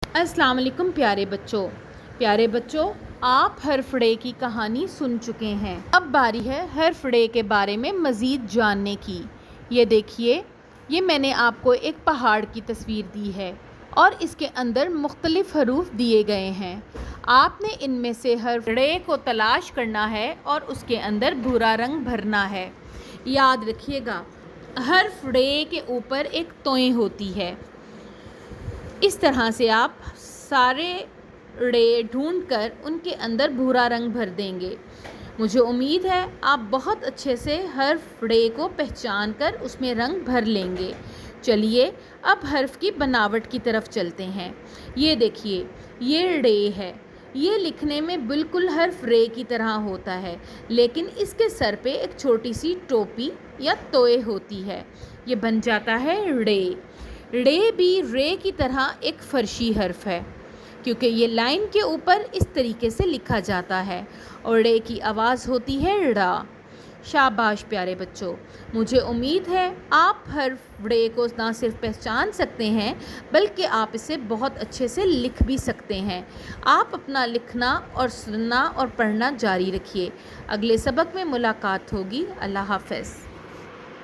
अस्सलाम वालेकुम प्यारे बच्चों, आप हर्फ ड़े की कहानी सुन चुके हैं। अब बारी है हर्फ ड़े के बारे में मज़ीद जानने की। ये देखिए, ये मैंने आपको एक पहाड़ की तस्वीर दी है और इसके अंदर मुख्तलिफ हरूफ दिए गए हैं। आपने इनमें से हर्फ ड़े को तलाश करना है और उसके अंदर भूरा रंग भरना है। याद रखिएगा, हर्फ ड़े के ऊपर एक तोय होती है। इस तरह से आप सारे ड़े ढूंढकर उनके अंदर भूरा रंग भर देंगे। मुझे उम्मीद है आप बहुत अच्छे से हर्फ ड़े को पहचान कर उसमें रंग भर लेंगे। चलिए अब हर्फ की बनावट की तरफ चलते हैं। ये देखिए, ये ड़े है। ये लिखने में बिल्कुल हर्फ रे की तरह होता है, लेकिन इसके सर पे एक छोटी सी टोपी या तोय होती है। ये बन जाता है ड़े। ड़े भी रे की तरह एक फर्शी हर्फ है, क्योंकि ये लाइन के ऊपर इस तरीके से लिखा जाता है और ड़े की आवाज़ होती है ड़ा। शाबाश प्यारे बच्चों, मुझे उम्मीद है आप हर्फ ड़े को ना सिर्फ पहचान सकते हैं बल्कि आप इसे बहुत अच्छे से लिख भी सकते हैं। आप अपना लिखना और सुनना और पढ़ना जारी रखिए। अगले सबक में मुलाकात होगी। अल्लाह हाफ़िज़।